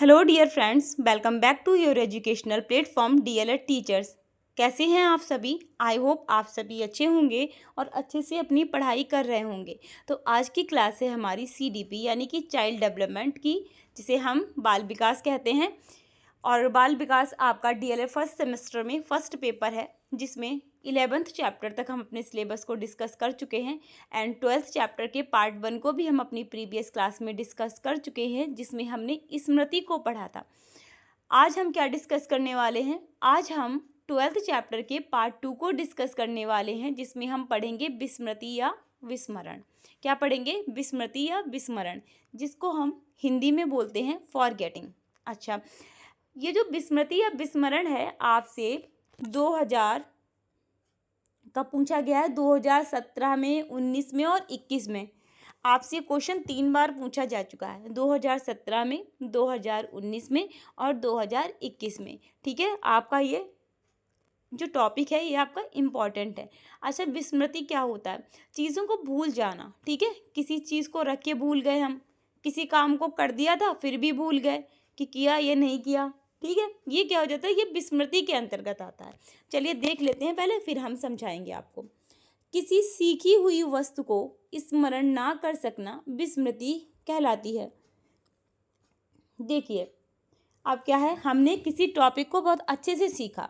Hello dear friends, welcome back to your educational platform DElEd teachers. कैसे हैं आप सभी? आई होप आप सभी अच्छे होंगे और अच्छे से अपनी पढ़ाई कर रहे होंगे। तो आज की क्लास है हमारी सीडीपी यानी कि चाइल्ड डेवलपमेंट की, जिसे हम बाल विकास कहते हैं। और बाल विकास आपका डीएलएड फर्स्ट सेमेस्टर में फर्स्ट पेपर है, जिसमें 11th चैप्टर तक हम अपने सिलेबस को डिस्कस कर चुके हैं एंड 12th चैप्टर के पार्ट 1 को भी हम अपनी प्रीवियस क्लास में डिस्कस कर चुके हैं, जिसमें हमने स्मृति को पढ़ा था। आज हम क्या डिस्कस करने वाले हैं? आज हम 12th चैप्टर के पार्ट 2 को डिस्कस करने वाले हैं, जिसमें हम पढ़ेंगे विस्मृति या विस्मरण। क्या पढ़ेंगे? विस्मृति या विस्मरण, जिसको हम हिंदी में बोलते हैं फॉरगेटिंग। अच्छा, ये जो विस्मृति या विस्मरण है आपसे 2000 का पूछा गया है, 2017 में, 19 में और 21 में। आपसे क्वेश्चन 3 बार पूछा जा चुका है, 2017 में, 2019 में और 2021 में। ठीक है, आपका ये जो टॉपिक है ये आपका इम्पॉर्टेंट है। अच्छा, विस्मृति क्या होता है? चीज़ों को भूल जाना। ठीक है, किसी चीज़ को रख के भूल गए, हम किसी काम को कर दिया था फिर भी भूल गए कि किया या नहीं किया। ठीक है, ये क्या हो जाता है? ये विस्मृति के अंतर्गत आता है। चलिए देख लेते हैं पहले, फिर हम समझाएंगे आपको। किसी सीखी हुई वस्तु को स्मरण ना कर सकना विस्मृति कहलाती है। देखिए, अब क्या है, हमने किसी टॉपिक को बहुत अच्छे से सीखा।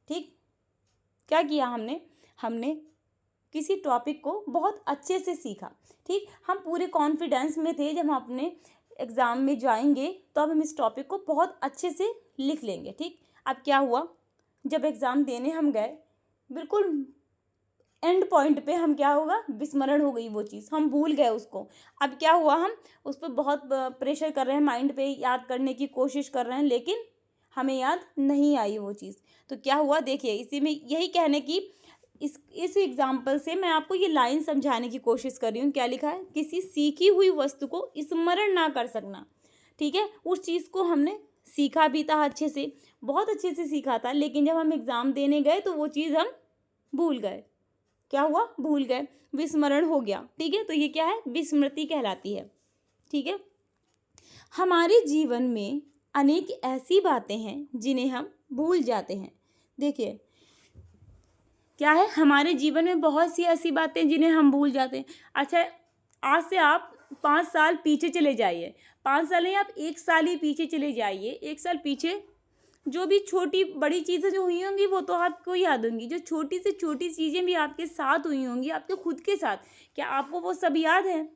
ठीक, क्या किया हमने? हमने किसी टॉपिक को बहुत अच्छे से सीखा। ठीक, हम पूरे कॉन्फिडेंस में थे, जब हम अपने एग्ज़ाम में जाएंगे तो अब हम इस टॉपिक को बहुत अच्छे से लिख लेंगे। ठीक, अब क्या हुआ, जब एग्ज़ाम देने हम गए, बिल्कुल एंड पॉइंट पे हम क्या होगा, विस्मरण हो गई वो चीज़, हम भूल गए उसको। अब क्या हुआ, हम उस पर बहुत प्रेशर कर रहे हैं, माइंड पे याद करने की कोशिश कर रहे हैं, लेकिन हमें याद नहीं आई वो चीज़। तो क्या हुआ, देखिए, इसी में यही कहने की इस एग्जाम्पल से मैं आपको ये लाइन समझाने की कोशिश कर रही हूँ। क्या लिखा है? किसी सीखी हुई वस्तु को स्मरण ना कर सकना। ठीक है, उस चीज़ को हमने सीखा भी था अच्छे से, बहुत अच्छे से सीखा था, लेकिन जब हम एग्ज़ाम देने गए तो वो चीज़ हम भूल गए। क्या हुआ? भूल गए, विस्मरण हो गया। ठीक है, तो ये क्या है? विस्मृति कहलाती है। ठीक है, हमारे जीवन में अनेक ऐसी बातें हैं जिन्हें हम भूल जाते हैं। देखिए, क्या है, हमारे जीवन में बहुत सी ऐसी बातें जिन्हें हम भूल जाते हैं। अच्छा, आज से आप 5 साल पीछे चले जाइए, 5 साल नहीं, आप 1 साल ही पीछे चले जाइए। 1 साल पीछे जो भी छोटी बड़ी चीज़ें जो हुई होंगी वो तो आपको याद होंगी, जो छोटी से छोटी चीज़ें भी आपके साथ हुई होंगी, आपके खुद के साथ, क्या आपको वो सब याद है?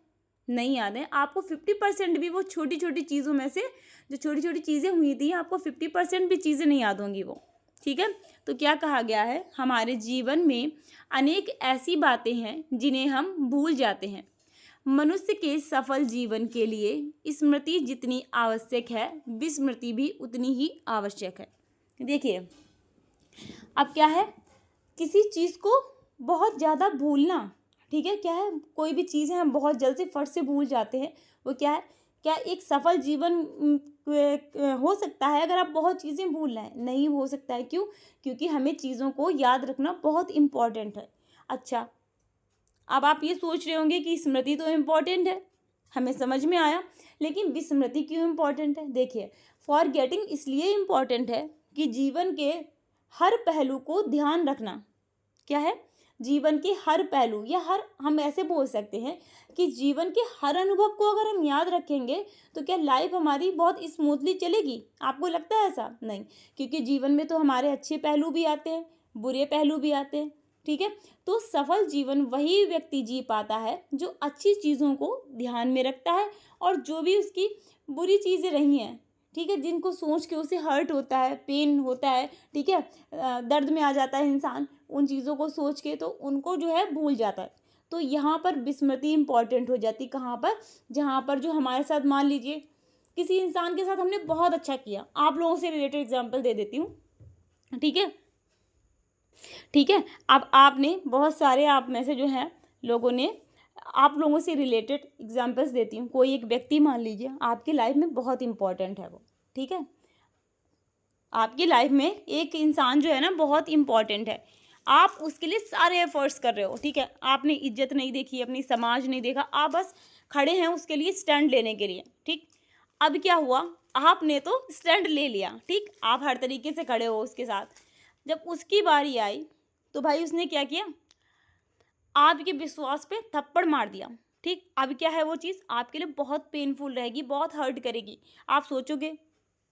नहीं याद है। आपको 50% भी वो छोटी छोटी चीज़ों में से, जो छोटी छोटी चीज़ें हुई थी, आपको 50% भी चीज़ें नहीं याद होंगी वो। ठीक है, तो क्या कहा गया है, हमारे जीवन में अनेक ऐसी बातें हैं जिन्हें हम भूल जाते हैं। मनुष्य के सफल जीवन के लिए स्मृति जितनी आवश्यक है, विस्मृति भी उतनी ही आवश्यक है। देखिए, अब क्या है, किसी चीज़ को बहुत ज़्यादा भूलना। ठीक है, क्या है, कोई भी चीज़ है हम बहुत जल्द से फट से भूल जाते हैं, वो क्या है? क्या एक सफल जीवन हो सकता है अगर आप बहुत चीज़ें भूल रहे हैं? नहीं हो सकता है। क्यों? क्योंकि हमें चीज़ों को याद रखना बहुत इम्पॉर्टेंट है। अच्छा, अब आप ये सोच रहे होंगे कि स्मृति तो इम्पॉर्टेंट है, हमें समझ में आया, लेकिन विस्मृति क्यों इम्पॉर्टेंट है? देखिए, फॉरगेटिंग इसलिए इम्पॉर्टेंट है कि जीवन के हर पहलू को ध्यान रखना। क्या है? जीवन के हर पहलू, या हम ऐसे बोल सकते हैं कि जीवन के हर अनुभव को अगर हम याद रखेंगे तो क्या लाइफ हमारी बहुत स्मूथली चलेगी? आपको लगता है ऐसा? नहीं, क्योंकि जीवन में तो हमारे अच्छे पहलू भी आते हैं, बुरे पहलू भी आते हैं। ठीक है, तो सफल जीवन वही व्यक्ति जी पाता है जो अच्छी चीज़ों को ध्यान में रखता है, और जो भी उसकी बुरी चीज़ें रही हैं, ठीक है, जिनको सोच के उसे हर्ट होता है, पेन होता है, ठीक है, दर्द में आ जाता है इंसान उन चीज़ों को सोच के, तो उनको जो है भूल जाता है। तो यहाँ पर विस्मृति इंपॉर्टेंट हो जाती। कहाँ पर? जहाँ पर जो हमारे साथ, मान लीजिए किसी इंसान के साथ हमने बहुत अच्छा किया, आप लोगों से रिलेटेड एग्जाम्पल दे देती हूँ। ठीक है, ठीक है, अब आपने बहुत सारे, आप में से जो है लोगों ने, आप लोगों से रिलेटेड एग्जाम्पल्स देती हूँ। कोई एक व्यक्ति मान लीजिए आपकी लाइफ में बहुत इंपॉर्टेंट है वो। ठीक है, आपकी लाइफ में एक इंसान जो है ना बहुत इंपॉर्टेंट है, आप उसके लिए सारे एफर्ट्स कर रहे हो। ठीक है, आपने इज्जत नहीं देखी, अपनी समाज नहीं देखा, आप बस खड़े हैं उसके लिए स्टैंड लेने के लिए। ठीक, अब क्या हुआ, आपने तो स्टैंड ले लिया, ठीक, आप हर तरीके से खड़े हो उसके साथ। जब उसकी बारी आई तो भाई उसने क्या किया, आपके विश्वास पे थप्पड़ मार दिया, ठीक। अब क्या है, वो चीज़ आपके लिए बहुत पेनफुल रहेगी, बहुत हर्ट करेगी। आप सोचोगे,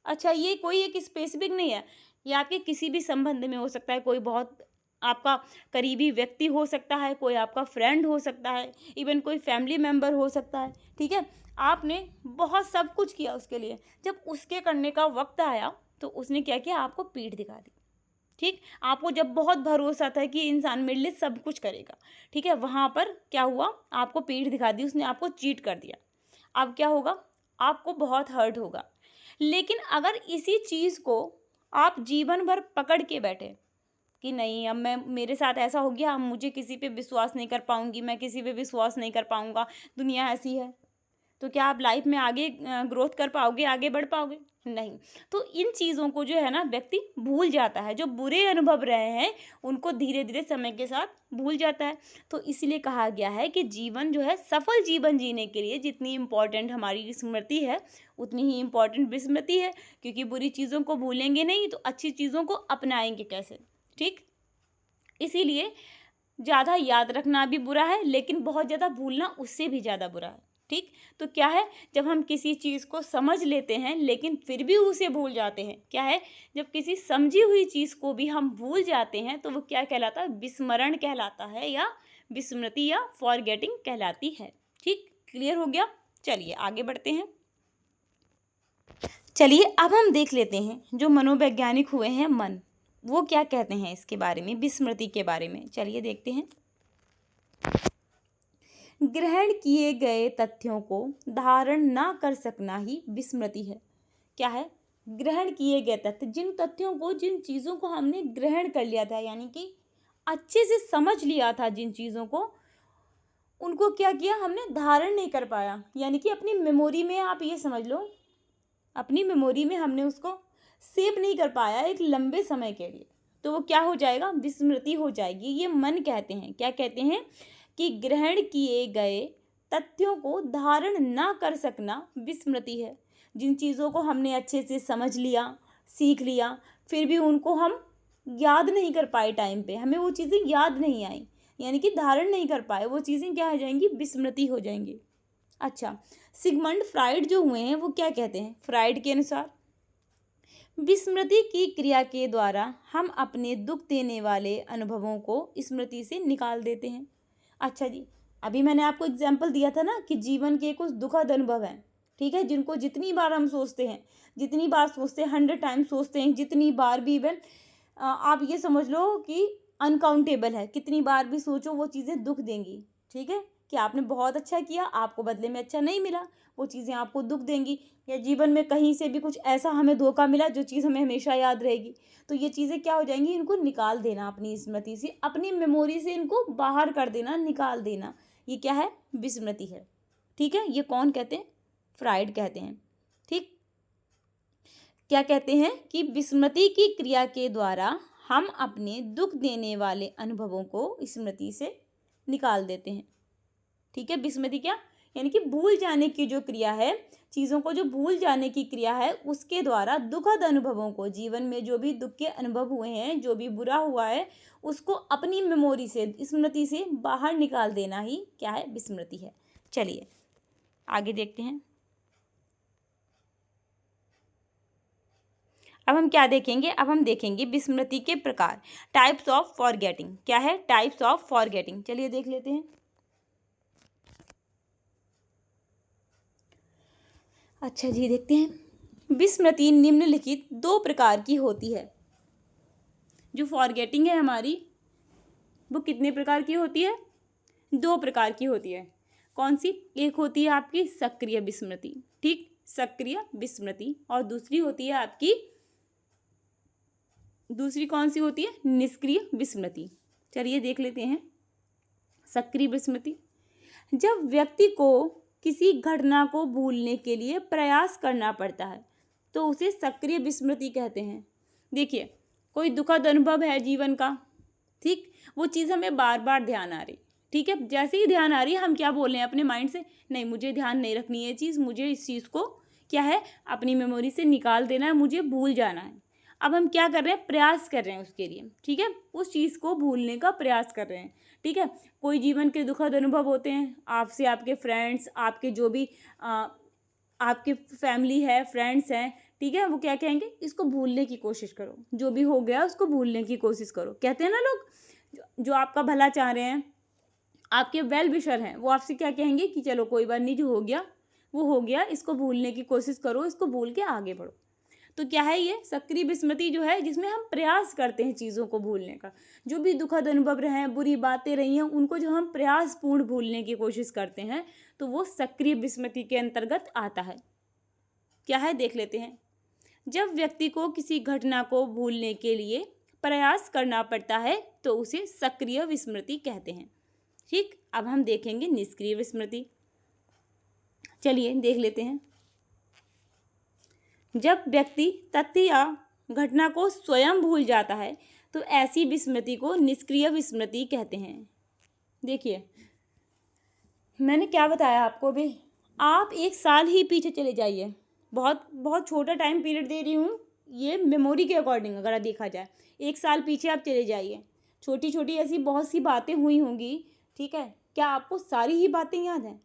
अच्छा ये कोई एक स्पेसिफिक नहीं है, ये आपके किसी भी संबंध में हो सकता है, कोई बहुत आपका करीबी व्यक्ति हो सकता है, कोई आपका फ्रेंड हो सकता है, इवन कोई फैमिली मेम्बर हो सकता है, ठीक है। आपने बहुत सब कुछ किया उसके लिए, जब उसके करने का वक्त आया तो उसने क्या किया, आपको पीठ दिखा दी, ठीक। आपको जब बहुत भरोसा था कि इंसान मेरे लिए सब कुछ करेगा, ठीक है, वहाँ पर क्या हुआ, आपको पीठ दिखा दी, उसने आपको चीट कर दिया। अब क्या होगा, आपको बहुत हर्ट होगा। लेकिन अगर इसी चीज़ को आप जीवन भर पकड़ के बैठे कि नहीं, अब मैं, मेरे साथ ऐसा हो गया, अब मुझे किसी पे विश्वास नहीं कर पाऊंगी, मैं किसी पे विश्वास नहीं कर पाऊंगा, दुनिया ऐसी है, तो क्या आप लाइफ में आगे ग्रोथ कर पाओगे, आगे बढ़ पाओगे? नहीं। तो इन चीज़ों को जो है ना व्यक्ति भूल जाता है, जो बुरे अनुभव रहे हैं उनको धीरे धीरे समय के साथ भूल जाता है। तो इसलिए कहा गया है कि जीवन जो है, सफल जीवन जीने के लिए जितनी इम्पोर्टेंट हमारी स्मृति है उतनी ही इम्पोर्टेंट विस्मृति है, क्योंकि बुरी चीज़ों को भूलेंगे नहीं तो अच्छी चीज़ों को अपनाएंगे कैसे, ठीक। इसीलिए ज़्यादा याद रखना भी बुरा है, लेकिन बहुत ज़्यादा भूलना उससे भी ज़्यादा बुरा है, ठीक। तो क्या है, जब हम किसी चीज़ को समझ लेते हैं लेकिन फिर भी उसे भूल जाते हैं, क्या है, जब किसी समझी हुई चीज़ को भी हम भूल जाते हैं तो वो क्या कहलाता है, विस्मरण कहलाता है, या विस्मृति या फॉरगेटिंग कहलाती है, ठीक। क्लियर हो गया? चलिए आगे बढ़ते हैं। चलिए अब हम देख लेते हैं जो मनोवैज्ञानिक हुए हैं मन, वो क्या कहते हैं इसके बारे में, विस्मृति के बारे में। चलिए देखते हैं। ग्रहण किए गए तथ्यों को धारण ना कर सकना ही विस्मृति है। क्या है, ग्रहण किए गए तथ्य, जिन तथ्यों को, जिन चीज़ों को हमने ग्रहण कर लिया था, यानी कि अच्छे से समझ लिया था जिन चीज़ों को, उनको क्या किया, हमने धारण नहीं कर पाया, यानी कि अपनी मेमोरी में, आप ये समझ लो अपनी मेमोरी में हमने उसको सेव नहीं कर पाया एक लंबे समय के लिए, तो वो क्या हो जाएगा, विस्मृति हो जाएगी। ये मन कहते हैं, क्या कहते हैं, कि ग्रहण किए गए तथ्यों को धारण ना कर सकना विस्मृति है। जिन चीज़ों को हमने अच्छे से समझ लिया, सीख लिया, फिर भी उनको हम याद नहीं कर पाए, टाइम पे हमें वो चीज़ें याद नहीं आई, यानी कि धारण नहीं कर पाए, वो चीज़ें क्या हो जाएंगी, विस्मृति हो जाएंगी। अच्छा, सिगमंड फ्राइड जो हुए हैं वो क्या कहते हैं, फ्राइड के अनुसार विस्मृति की क्रिया के द्वारा हम अपने दुख देने वाले अनुभवों को स्मृति से निकाल देते हैं। अच्छा जी, अभी मैंने आपको एग्जाम्पल दिया था ना कि जीवन के कुछ दुखद अनुभव हैं, ठीक है, जिनको जितनी बार हम सोचते हैं, जितनी बार सोचते हैं, 100 टाइम सोचते हैं, जितनी बार भी, इवन आप ये समझ लो कि अनकाउंटेबल है, कितनी बार भी सोचो वो चीज़ें दुख देंगी, ठीक है, कि आपने बहुत अच्छा किया, आपको बदले में अच्छा नहीं मिला, वो चीज़ें आपको दुख देंगी। या जीवन में कहीं से भी कुछ ऐसा हमें धोखा मिला जो चीज़ हमें हमेशा याद रहेगी, तो ये चीज़ें क्या हो जाएंगी, इनको निकाल देना अपनी स्मृति से, अपनी मेमोरी से इनको बाहर कर देना, निकाल देना, ये क्या है, विस्मृति है, ठीक है। ये कौन कहते हैं, फ्राइड कहते हैं, ठीक। क्या कहते हैं कि विस्मृति की क्रिया के द्वारा हम अपने दुख देने वाले अनुभवों को स्मृति से निकाल देते हैं, ठीक है। विस्मृति क्या, यानी कि भूल जाने की जो क्रिया है, चीज़ों को जो भूल जाने की क्रिया है, उसके द्वारा दुखद अनुभवों को, जीवन में जो भी दुख के अनुभव हुए हैं, जो भी बुरा हुआ है, उसको अपनी मेमोरी से, स्मृति से बाहर निकाल देना ही क्या है, विस्मृति है। चलिए आगे देखते हैं। अब हम क्या देखेंगे, अब हम देखेंगे विस्मृति के प्रकार, टाइप्स ऑफ फॉरगेटिंग। क्या है, टाइप्स ऑफ फॉरगेटिंग, चलिए देख लेते हैं। अच्छा जी, देखते हैं। विस्मृति निम्नलिखित 2 प्रकार की होती है। जो फॉरगेटिंग है हमारी, वो कितने प्रकार की होती है, 2 प्रकार की होती है। कौन सी, एक होती है आपकी सक्रिय विस्मृति, ठीक, सक्रिय विस्मृति, और दूसरी होती है आपकी, दूसरी कौन सी होती है, निष्क्रिय विस्मृति। चलिए देख लेते हैं। सक्रिय विस्मृति, जब व्यक्ति को किसी घटना को भूलने के लिए प्रयास करना पड़ता है तो उसे सक्रिय विस्मृति कहते हैं। देखिए, कोई दुखद अनुभव है जीवन का, ठीक, वो चीज़ हमें बार बार ध्यान आ रही, ठीक है, जैसे ही ध्यान आ रही है हम क्या बोल रहे हैं अपने माइंड से, नहीं मुझे ध्यान नहीं रखनी है ये चीज़, मुझे इस चीज़ को क्या है, अपनी मेमोरी से निकाल देना है, मुझे भूल जाना है। अब हम क्या कर रहे हैं, प्रयास कर रहे हैं उसके लिए, ठीक है, उस चीज़ को भूलने का प्रयास कर रहे हैं, ठीक है। कोई जीवन के दुखद अनुभव होते हैं आपसे, आपके फ्रेंड्स, आपके जो भी आपके फैमिली है, फ्रेंड्स हैं, ठीक है, वो क्या कहेंगे, इसको भूलने की कोशिश करो, जो भी हो गया उसको भूलने की कोशिश करो। कहते हैं ना लोग, जो आपका भला चाह रहे हैं, आपके वेल विशर हैं, वो आपसे क्या कहेंगे कि चलो कोई बात नहीं, जो हो गया वो हो गया, इसको भूलने की कोशिश करो, इसको भूल के आगे बढ़ो। तो क्या है, ये सक्रिय विस्मृति जो है, जिसमें हम प्रयास करते हैं चीज़ों को भूलने का। जो भी दुखद अनुभव रहे हैं, बुरी बातें रही हैं, उनको जो हम प्रयासपूर्ण भूलने की कोशिश करते हैं, तो वो सक्रिय विस्मृति के अंतर्गत आता है। क्या है, देख लेते हैं। जब व्यक्ति को किसी घटना को भूलने के लिए प्रयास करना पड़ता है तो उसे सक्रिय विस्मृति कहते हैं। ठीक, अब हम देखेंगे निष्क्रिय विस्मृति। चलिए देख लेते हैं। जब व्यक्ति तथ्य या घटना को स्वयं भूल जाता है तो ऐसी विस्मृति को निष्क्रिय विस्मृति कहते हैं। देखिए, मैंने क्या बताया आपको भी, आप 1 साल ही पीछे चले जाइए, बहुत बहुत छोटा टाइम पीरियड दे रही हूँ, ये मेमोरी के अकॉर्डिंग अगर देखा जाए, 1 साल पीछे आप चले जाइए, छोटी छोटी ऐसी बहुत सी बातें हुई होंगी, ठीक है, क्या आपको सारी ही बातें याद हैं?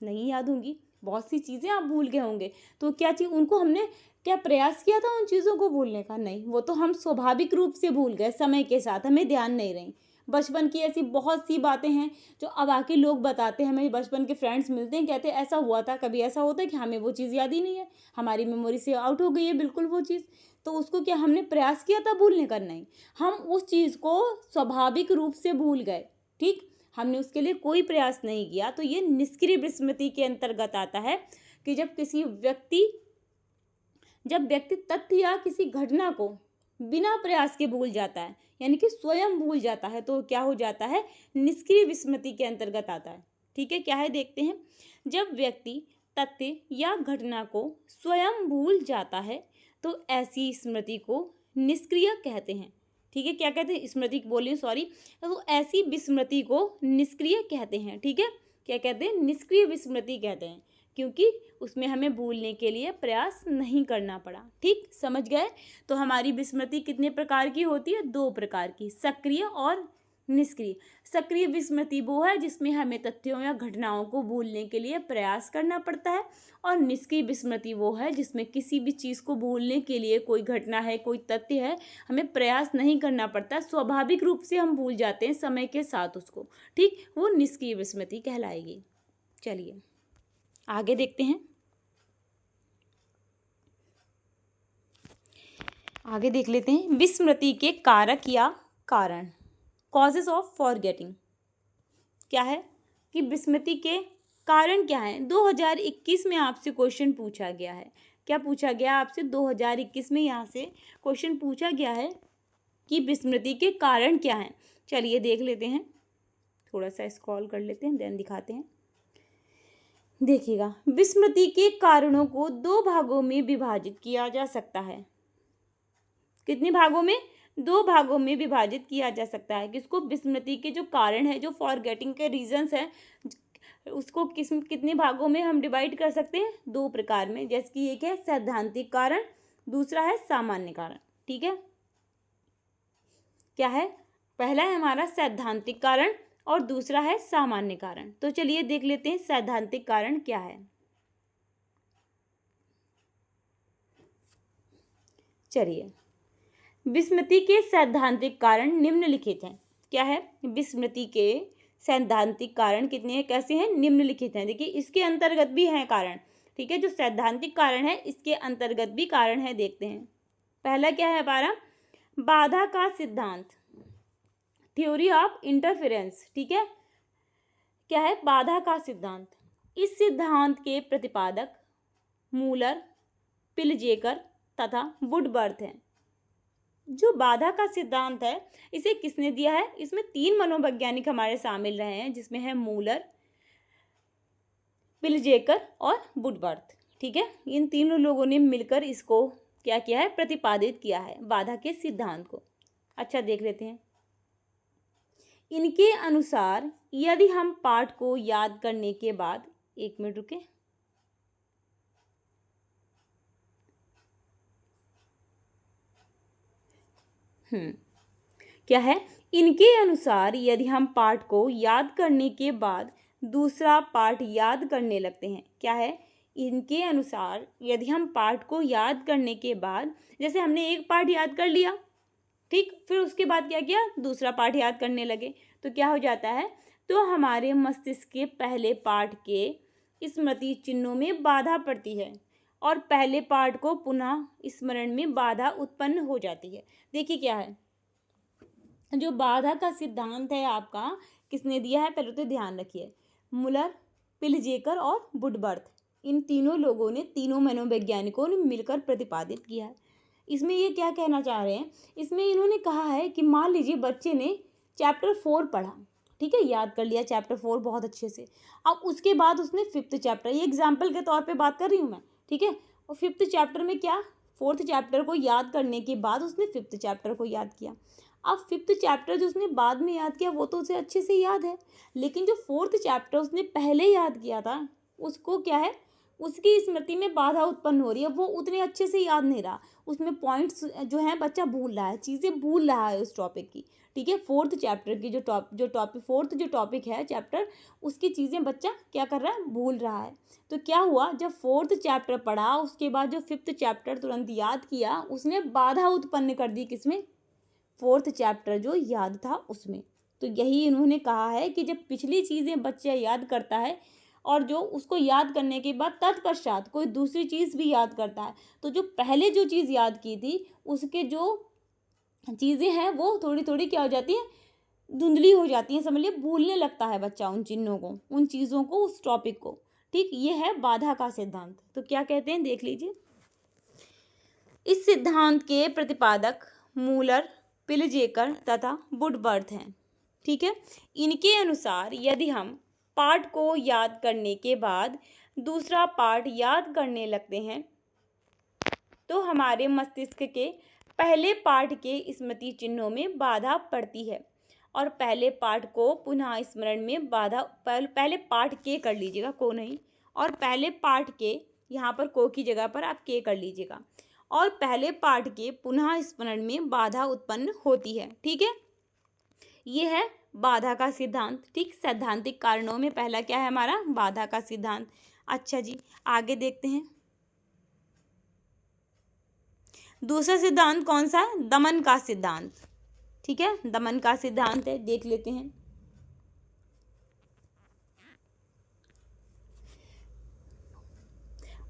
नहीं याद होंगी, बहुत सी चीज़ें आप भूल गए होंगे। तो क्या चीज़, उनको हमने क्या प्रयास किया था उन चीज़ों को भूलने का? नहीं, वो तो हम स्वाभाविक रूप से भूल गए, समय के साथ हमें ध्यान नहीं रही। बचपन की ऐसी बहुत सी बातें हैं जो अब आके लोग बताते हैं, हमें बचपन के फ्रेंड्स मिलते हैं, कहते हैं ऐसा हुआ था, कभी ऐसा होता है कि हमें वो चीज़ याद ही नहीं है, हमारी मेमोरी से आउट हो गई है बिल्कुल वो चीज़। तो उसको क्या हमने प्रयास किया था भूलने का? नहीं, हम उस चीज़ को स्वाभाविक रूप से भूल गए, ठीक, हमने उसके लिए कोई प्रयास नहीं किया। तो ये निष्क्रिय विस्मृति के अंतर्गत आता है कि जब व्यक्ति तथ्य या किसी घटना को बिना प्रयास के भूल जाता है, यानी कि स्वयं भूल जाता है, तो क्या हो जाता है, निष्क्रिय विस्मृति के अंतर्गत आता है। ठीक है, क्या है देखते हैं। जब व्यक्ति तथ्य या घटना को स्वयं भूल जाता है तो ऐसी स्मृति को निष्क्रिय कहते हैं। ठीक है, क्या कहते हैं, स्मृति बोली सॉरी, तो ऐसी विस्मृति को निष्क्रिय कहते हैं। ठीक है, क्या कहते हैं, निष्क्रिय विस्मृति कहते हैं, क्योंकि उसमें हमें भूलने के लिए प्रयास नहीं करना पड़ा। ठीक, समझ गए। तो हमारी विस्मृति कितने प्रकार की होती है, 2 प्रकार की, सक्रिय और निष्क्रिय। सक्रिय विस्मृति वो है जिसमें हमें तथ्यों या घटनाओं को भूलने के लिए प्रयास करना पड़ता है, और निष्क्रिय विस्मृति वो है जिसमें किसी भी चीज़ को भूलने के लिए, कोई घटना है, कोई तथ्य है, हमें प्रयास नहीं करना पड़ता, स्वाभाविक रूप से हम भूल जाते हैं समय के साथ उसको। ठीक, वो निष्क्रिय विस्मृति कहलाएगी। चलिए आगे देखते हैं। आगे देख लेते हैं विस्मृति के कारक या कारण, कॉजेस ऑफ फॉरगेटिंग। क्या है कि विस्मृति के कारण क्या है। 2021 में आपसे क्वेश्चन पूछा गया है। क्या पूछा गया आपसे, 2021 में यहाँ से क्वेश्चन पूछा गया है कि विस्मृति के कारण क्या हैं। चलिए देख लेते हैं, थोड़ा सा स्क्रॉल कर लेते हैं, देन दिखाते हैं। देखिएगा, विस्मृति के कारणों को 2 भागों में विभाजित किया जा सकता है। कितने भागों में, 2 भागों में विभाजित किया जा सकता है। किसको, विस्मृति के जो कारण है, जो फॉरगेटिंग के रीजंस हैं, उसको कितने भागों में हम डिवाइड कर सकते हैं, 2 प्रकार में। जैसे कि एक है सैद्धांतिक कारण, दूसरा है सामान्य कारण। ठीक है, क्या है, पहला है हमारा सैद्धांतिक कारण और दूसरा है सामान्य कारण। तो चलिए देख लेते हैं सैद्धांतिक कारण क्या है। चलिए, विस्मृति के सैद्धांतिक कारण निम्नलिखित हैं। क्या है, विस्मृति के सैद्धांतिक कारण कितने हैं, कैसे हैं, निम्नलिखित हैं। देखिए, इसके अंतर्गत भी हैं कारण। ठीक है, जो सैद्धांतिक कारण है इसके अंतर्गत भी कारण है, देखते हैं। पहला क्या है हमारा, बाधा का सिद्धांत, थ्योरी ऑफ इंटरफेरेंस। ठीक है, क्या है, बाधा का सिद्धांत। इस सिद्धांत के प्रतिपादक मूलर, पिलजेकर तथा वुडवर्थ हैं। जो बाधा का सिद्धांत है इसे किसने दिया है, इसमें 3 मनोवैज्ञानिक हमारे शामिल रहे हैं, जिसमें है मूलर, पिलजेकर और वुडवर्थ। ठीक है, इन तीनों लोगों ने मिलकर इसको क्या किया है, प्रतिपादित किया है, बाधा के सिद्धांत को। अच्छा देख लेते हैं। इनके अनुसार यदि हम पाठ को याद करने के बाद, 1 मिनट रुके, क्या है, इनके अनुसार यदि हम पाठ को याद करने के बाद दूसरा पाठ याद करने लगते हैं, क्या है, इनके अनुसार यदि हम पाठ को याद करने के बाद, जैसे हमने एक पाठ याद कर लिया, ठीक, फिर उसके बाद क्या किया, दूसरा पाठ याद करने लगे, तो क्या हो जाता है, तो हमारे मस्तिष्क के पहले पाठ के स्मृति चिन्हों में बाधा पड़ती है और पहले पाठ को पुनः स्मरण में बाधा उत्पन्न हो जाती है। देखिए क्या है, जो बाधा का सिद्धांत है आपका किसने दिया है, पहले तो ध्यान रखिए, मुलर, पिलजेकर और वुडवर्थ, इन तीनों लोगों ने, तीनों मनोवैज्ञानिकों ने मिलकर प्रतिपादित किया है। इसमें ये क्या कहना चाह रहे हैं, इसमें इन्होंने कहा है कि मान लीजिए बच्चे ने चैप्टर 4 पढ़ा, ठीक है, याद कर लिया चैप्टर 4 बहुत अच्छे से, अब उसके बाद उसने 5th चैप्टर, ये एग्जाम्पल के तौर पे बात कर रही हूँ मैं, ठीक है, और 5th चैप्टर में क्या, 4th चैप्टर को याद करने के बाद उसने 5th चैप्टर को याद किया। अब 5th चैप्टर जो उसने बाद में याद किया वो तो उसे अच्छे से याद है, लेकिन जो 4th चैप्टर उसने पहले याद किया था उसको क्या है, उसकी स्मृति में बाधा उत्पन्न हो रही है, वो उतने अच्छे से याद नहीं रहा, उसमें पॉइंट्स जो हैं बच्चा भूल रहा है, चीज़ें भूल रहा है उस टॉपिक की, ठीक है, 4th चैप्टर की जो टॉपिक 4th जो टॉपिक है चैप्टर, उसकी चीज़ें बच्चा क्या कर रहा है, भूल रहा है। तो क्या हुआ, जब 4th चैप्टर पढ़ा उसके बाद जो 5th चैप्टर तुरंत याद किया, उसने बाधा उत्पन्न कर दी, किसमें, 4th चैप्टर जो याद था उसमें। तो यही इन्होंने कहा है कि जब पिछली चीज़ें बच्चा याद करता है और जो उसको याद करने के बाद तत्पश्चात कोई दूसरी चीज़ भी याद करता है, तो जो पहले जो चीज़ याद की थी उसके जो चीज़ें हैं वो थोड़ी थोड़ी क्या हो जाती हैं, धुंधली हो जाती हैं, समझ लिए, भूलने लगता है बच्चा उन चिन्हों को, उन चीज़ों को, उस टॉपिक को, ठीक, ये है बाधा का सिद्धांत। तो क्या कहते हैं देख लीजिए, इस सिद्धांत के प्रतिपादक मूलर, पिलजेकर तथा वुडवर्थ हैं, ठीक है। इनके अनुसार यदि हम पाठ को याद करने के बाद दूसरा पाठ याद करने लगते हैं तो हमारे मस्तिष्क के पहले पाठ के स्मृति चिन्हों में बाधा पड़ती है और पहले पाठ को पुनः स्मरण में बाधा, पहले पाठ के कर लीजिएगा, को नहीं, और पहले पाठ के, यहाँ पर को की जगह पर आप के कर लीजिएगा, और पहले पाठ के पुनः स्मरण में बाधा उत्पन्न होती है, ठीक है। ये है बाधा का सिद्धांत, ठीक, सैद्धांतिक कारणों में पहला क्या है हमारा, बाधा का सिद्धांत। अच्छा जी, आगे देखते हैं, दूसरा सिद्धांत कौन सा है, दमन का सिद्धांत, ठीक है, दमन का सिद्धांत है, देख लेते हैं।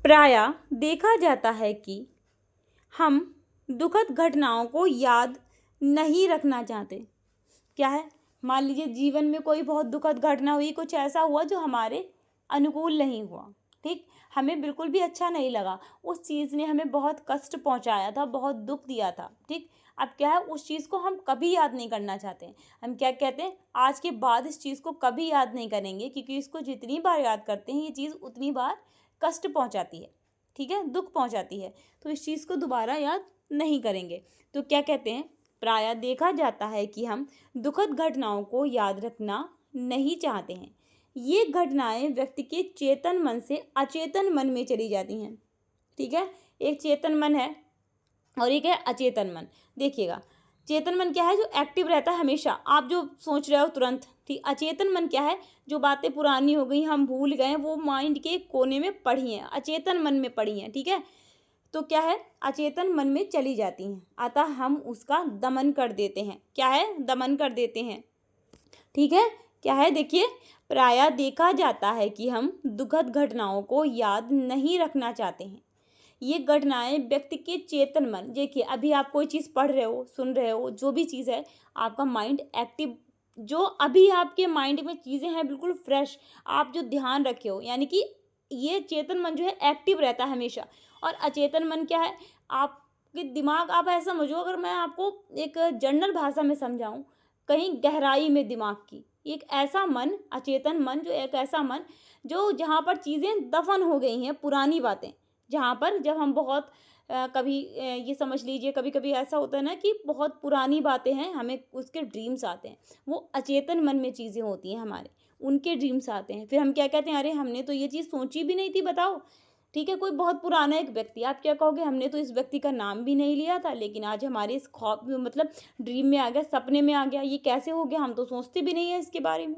प्रायः देखा जाता है कि हम दुखद घटनाओं को याद नहीं रखना चाहते। क्या है, मान लीजिए जीवन में कोई बहुत दुखद घटना हुई, कुछ ऐसा हुआ जो हमारे अनुकूल नहीं हुआ, ठीक, हमें बिल्कुल भी अच्छा नहीं लगा, उस चीज़ ने हमें बहुत कष्ट पहुंचाया था, बहुत दुख दिया था, ठीक, अब क्या है, उस चीज़ को हम कभी याद नहीं करना चाहते, हम क्या कहते हैं, आज के बाद इस चीज़ को कभी याद नहीं करेंगे, क्योंकि इसको जितनी बार याद करते हैं ये चीज़ उतनी बार कष्ट पहुंचाती है, ठीक है, दुख पहुंचाती है, तो इस चीज़ को दोबारा याद नहीं करेंगे। तो क्या कहते हैं, प्रायः देखा जाता है कि हम दुखद घटनाओं को याद रखना नहीं चाहते हैं, ये घटनाएं व्यक्ति के चेतन मन से अचेतन मन में चली जाती हैं, ठीक है, एक चेतन मन है और एक है अचेतन मन। देखिएगा, चेतन मन क्या है, जो एक्टिव रहता है हमेशा, आप जो सोच रहे हो तुरंत, ठीक, अचेतन मन क्या है, जो बातें पुरानी हो गई, हम भूल गए, वो माइंड के कोने में पड़ी हैं, अचेतन मन में पड़ी हैं, ठीक है, तो क्या है, अचेतन मन में चली जाती हैं, अतः हम उसका दमन कर देते हैं, क्या है, दमन कर देते हैं, ठीक है, क्या है, देखिए, प्रायः देखा जाता है कि हम दुखद घटनाओं को याद नहीं रखना चाहते हैं, ये घटनाएं व्यक्ति के चेतन मन, देखिए अभी आप कोई चीज़ पढ़ रहे हो, सुन रहे हो, जो भी चीज़ है, आपका माइंड एक्टिव, जो अभी आपके माइंड में चीज़ें हैं बिल्कुल फ्रेश, आप जो ध्यान रखे हो, यानी कि ये चेतन मन जो है एक्टिव रहता है हमेशा, और अचेतन मन क्या है, आपके दिमाग, आप ऐसा समझो, अगर मैं आपको एक जनरल भाषा में समझाऊं, कहीं गहराई में दिमाग की एक ऐसा मन, अचेतन मन, जो एक ऐसा मन जो जहाँ पर चीज़ें दफन हो गई हैं, पुरानी बातें, जहाँ पर जब हम बहुत कभी ये समझ लीजिए, कभी कभी ऐसा होता है ना कि बहुत पुरानी बातें हैं, हमें उसके ड्रीम्स आते हैं, वो अचेतन मन में चीज़ें होती हैं हमारे, उनके ड्रीम्स आते हैं, फिर हम क्या कहते हैं, अरे हमने तो ये चीज़ सोची भी नहीं थी, बताओ, ठीक है, कोई बहुत पुराना एक व्यक्ति, आप क्या कहोगे, हमने तो इस व्यक्ति का नाम भी नहीं लिया था लेकिन आज हमारे इस ख्वाब मतलब ड्रीम में आ गया, सपने में आ गया, ये कैसे हो गया, हम तो सोचते भी नहीं है इसके बारे में।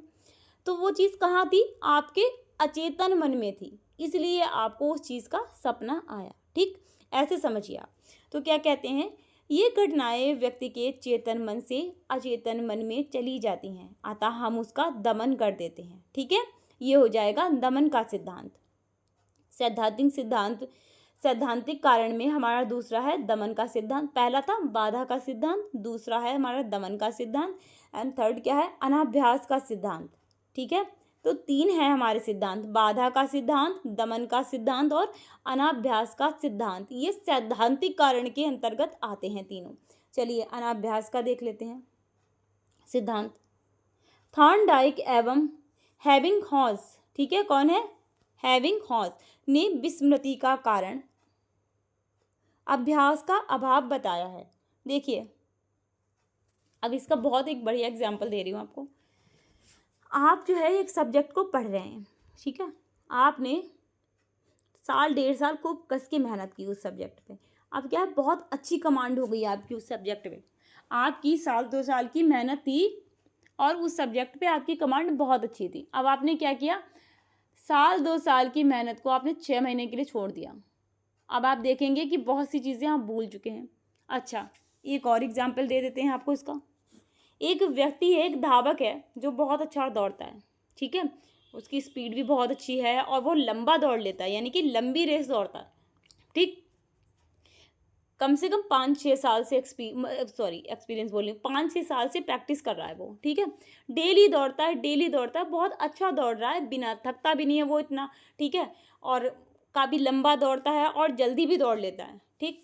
तो वो चीज़ कहाँ थी, आपके अचेतन मन में थी, इसलिए आपको उस चीज़ का सपना आया। ठीक, ऐसे समझिए आप। तो क्या कहते हैं, ये घटनाएं व्यक्ति के चेतन मन से अचेतन मन में चली जाती हैं, अतः हम उसका दमन कर देते हैं। ठीक है, ये हो जाएगा दमन का सिद्धांत। सैद्धांतिक कारण में हमारा दूसरा है दमन का सिद्धांत। पहला था बाधा का सिद्धांत, दूसरा है हमारा दमन का सिद्धांत, एंड थर्ड क्या है, अनाभ्यास का सिद्धांत। ठीक है, तो 3 है हमारे सिद्धांत, बाधा का सिद्धांत, दमन का सिद्धांत और अनाभ्यास का सिद्धांत। ये सैद्धांतिक कारण के अंतर्गत आते हैं तीनों। चलिए अनाभ्यास का देख लेते हैं सिद्धांत। थॉर्नडाइक एवं हेबिंगहॉस, ठीक है, कौन है, हेबिंगहॉस ने विस्मृति का कारण अभ्यास का अभाव बताया है। देखिए अब इसका बहुत एक बढ़िया एग्जाम्पल दे रही हूँ आपको। आप जो है एक सब्जेक्ट को पढ़ रहे हैं, ठीक है, आपने साल 1.5 साल खूब कस के मेहनत की उस सब्जेक्ट पे। अब क्या है, बहुत अच्छी कमांड हो गई आपकी उस सब्जेक्ट पे, आपकी 1-2 साल की मेहनत थी और उस सब्जेक्ट पे आपकी कमांड बहुत अच्छी थी। अब आपने क्या किया, 1-2 साल की मेहनत को आपने 6 महीने के लिए छोड़ दिया। अब आप देखेंगे कि बहुत सी चीज़ें आप भूल चुके हैं। अच्छा, एक और एग्जाम्पल दे देते हैं आपको इसका। एक व्यक्ति है, एक धावक है जो बहुत अच्छा दौड़ता है, ठीक है, उसकी स्पीड भी बहुत अच्छी है और वो लंबा दौड़ लेता है, यानी कि लंबी रेस दौड़ता है। ठीक, कम से कम 5-6 साल से एक्सपीरियंस बोल रही हूँ, 5-6 साल से प्रैक्टिस कर रहा है वो। ठीक है, डेली दौड़ता है, बहुत अच्छा दौड़ रहा है, बिना थकता भी नहीं है वो इतना। ठीक है, और काफ़ी लंबा दौड़ता है और जल्दी भी दौड़ लेता है। ठीक,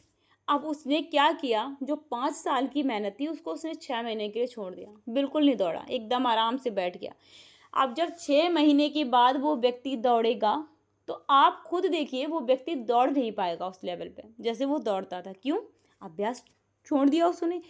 अब उसने क्या किया, जो 5 साल की मेहनत थी उसको उसने 6 महीने के लिए छोड़ दिया, बिल्कुल नहीं दौड़ा, एकदम आराम से बैठ गया। अब जब 6 महीने के बाद वो व्यक्ति दौड़ेगा तो आप खुद देखिए वो व्यक्ति दौड़ नहीं पाएगा उस लेवल पे जैसे वो दौड़ता था। क्यों, अभ्यास छोड़ दिया उसने।